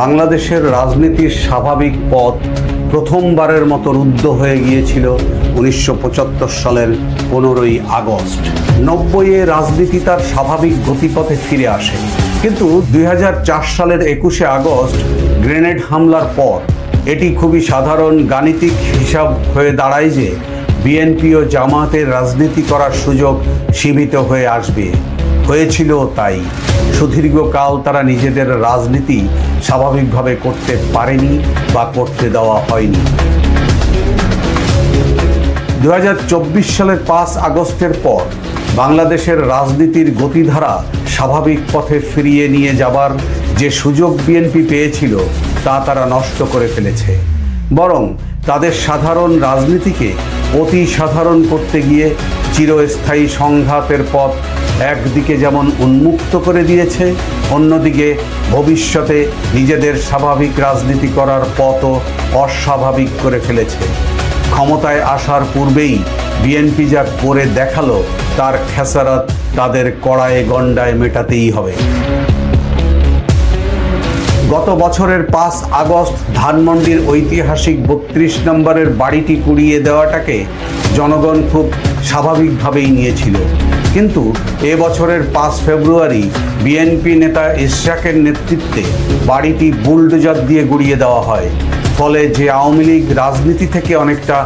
বাংলাদেশের রাজনীতির স্বাভাবিক পথ প্রথমবারের মতো রুদ্ধ হয়ে গিয়েছিল 1975 সালের 15ই আগস্ট। 90-এ রাজনীতি তার স্বাভাবিক গতিপথে ফিরে আসে, কিন্তু 2004 সালের 21শে আগস্ট গ্রেনেড হামলার পর এটি খুবই সাধারণ গাণিতিক হিসাব হয়ে দাঁড়ায় যে বিএনপি ও জামায়াতের রাজনীতি করার সুযোগ সীমিত হয়ে আসবে। হয়েছিল তাই। সুদীর্ঘকাল তারা নিজেদের রাজনীতি স্বাভাবিকভাবে করতে পারেনি বা করতে দেওয়া হয়নি। 2024 সালের 5 আগস্টের পর বাংলাদেশের রাজনীতির গতিধারা স্বাভাবিক পথে ফিরিয়ে নিয়ে যাবার যে সুযোগ বিএনপি পেয়েছিল তা তারা নষ্ট করে ফেলেছে। বরং তাদের সাধারণ রাজনীতিকে অতি সাধারণ করতে গিয়ে চিরস্থায়ী সংঘাতের পথ একদিকে যেমন উন্মুক্ত করে দিয়েছে, অন্যদিকে ভবিষ্যতে নিজেদের স্বাভাবিক রাজনীতি করার পথও অস্বাভাবিক করে ফেলেছে। ক্ষমতায় আসার পূর্বেই বিএনপি যা করে দেখালো তার খেসারত তাদের কড়ায় গণ্ডায় মেটাতেই হবে। গত বছরের 5 আগস্ট ধানমন্ডির ঐতিহাসিক 32 নম্বরের বাড়িটি পুড়িয়ে দেওয়াটাকে জনগণ খুব স্বাভাবিকভাবেই নিয়েছিল, কিন্তু এবছরের 5 ফেব্রুয়ারি বিএনপি নেতা ইশরাকের নেতৃত্বে বাড়িটি বুলডোজার দিয়ে গুড়িয়ে দেওয়া হয়। ফলে যে আওয়ামী লীগ রাজনীতি থেকে অনেকটা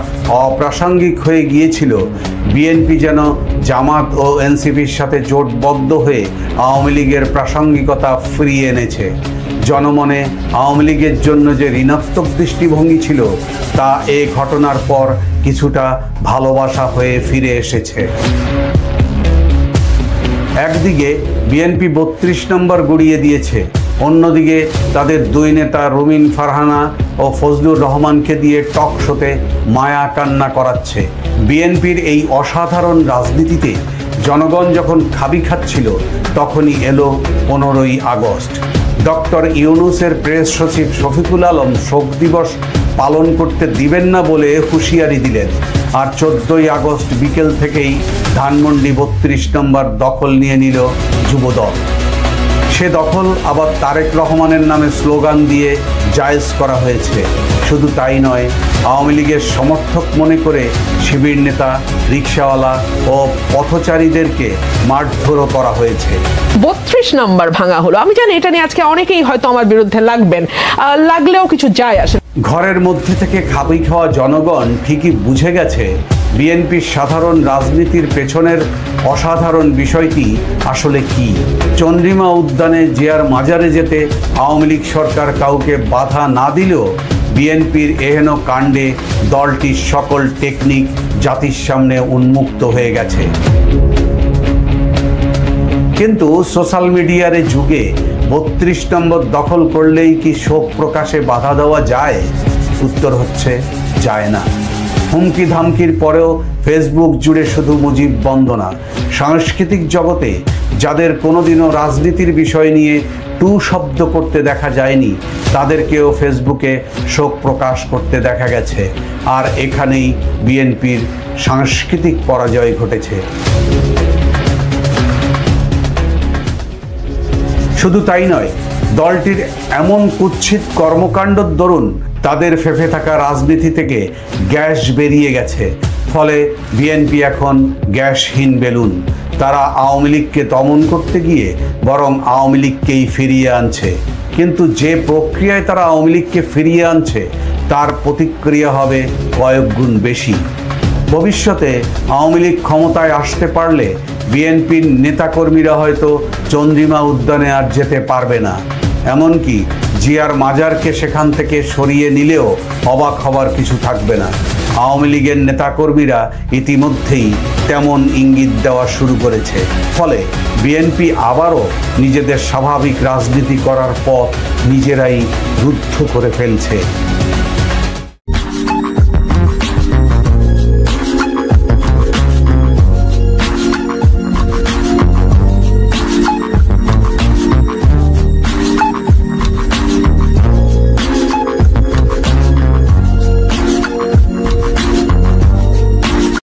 অপ্রাসঙ্গিক হয়ে গিয়েছিল, বিএনপি যেন জামাত ও এনসিপির সাথে জোটবদ্ধ হয়ে আওয়ামী লীগের প্রাসঙ্গিকতা ফিরিয়ে এনেছে। জনমনে আওয়ামী লীগের জন্য যে ঋণাত্মক দৃষ্টিভঙ্গি ছিল তা এই ঘটনার পর কিছুটা ভালোবাসা হয়ে ফিরে এসেছে। একদিকে বিএনপি 32 নম্বর গুড়িয়ে দিয়েছে, অন্যদিকে তাদের দুই নেতা রুমিন ফারহানা ও ফজলুর রহমানকে দিয়ে টক শোতে মায়া কান্না করাচ্ছে। বিএনপির এই অসাধারণ রাজনীতিতে জনগণ যখন খাবি খাচ্ছিল তখনই এলো 15ই আগস্ট। ডক্টর ইউনূসের প্রেস সচিব শফিকুল আলম শোক দিবস পালন করতে দিবেন না বলে হুঁশিয়ারি দিলেন, আর 14ই আগস্ট বিকেল থেকেই ধানমন্ডি 32 নম্বর দখল নিয়ে নিল যুবদল। সে দখল আবার তারেক রহমানের নামে স্লোগান দিয়ে জায়েজ করা হয়েছে। শুধু তাই নয়, আওয়ামী লীগের সমর্থক মনে করে শিবির নেতা, রিকশাওয়ালা ও পথচারীদেরকে মারধরও করা হয়েছে। 32 নম্বর ভাঙা হলো। আমি জানি এটা নিয়ে আজকে অনেকেই হয়তো আমার বিরুদ্ধে লাগবেন, লাগলেও কিছু যায় আসে। ঘরের মধ্যে থেকে খাবি খাওয়া জনগণ ঠিকই বুঝে গেছে বিএনপির সাধারণ রাজনীতির পেছনের অসাধারণ বিষয়টি আসলে কি। চন্দ্রিমা উদ্যানে জিয়ার মাজারে যেতে আওয়ামী লীগ সরকার কাউকে বাধা না দিলেও বিএনপির এহেন কাণ্ডে দলটির সকল টেকনিক জাতির সামনে উন্মুক্ত হয়ে গেছে। কিন্তু সোশ্যাল মিডিয়ার যুগে 32 নম্বর দখল করলেই কি শোক প্রকাশে বাধা দেওয়া যায়? উত্তর হচ্ছে যায় না। হুমকি ধামকির পরেও ফেসবুক জুড়ে শুধু মুজিব বন্দনা। সাংস্কৃতিক জগতে যাদের কোনোদিনও রাজনীতির বিষয় নিয়ে টু শব্দ করতে দেখা যায়নি, তাদেরকেও ফেসবুকে শোক প্রকাশ করতে দেখা গেছে। আর এখানেই বিএনপির সাংস্কৃতিক পরাজয় ঘটেছে। শুধু তাই নয়, দলটির এমন কুৎসিত কর্মকাণ্ডের দরুন তাদের ফেঁপে থাকা রাজনীতি থেকে গ্যাস বেরিয়ে গেছে। ফলে বিএনপি এখন গ্যাসহীন বেলুন। তারা আওয়ামী লীগকে দমন করতে গিয়ে বরং আওয়ামী লীগকেই ফিরিয়ে আনছে। কিন্তু যে প্রক্রিয়ায় তারা আওয়ামী লীগকে ফিরিয়ে আনছে তার প্রতিক্রিয়া হবে কয়েক গুণ বেশি। ভবিষ্যতে আওয়ামী লীগ ক্ষমতায় আসতে পারলে বিএনপির নেতাকর্মীরা হয়তো চন্দ্রিমা উদ্যানে আর যেতে পারবে না। এমনকি জিয়ার মাজারকে সেখান থেকে সরিয়ে নিলেও অবাক হবার কিছু থাকবে না। আওয়ামী লীগের নেতাকর্মীরা ইতিমধ্যেই তেমন ইঙ্গিত দেওয়া শুরু করেছে। ফলে বিএনপি আবারও নিজেদের স্বাভাবিক রাজনীতি করার পথ নিজেরাই রুদ্ধ করে ফেলছে।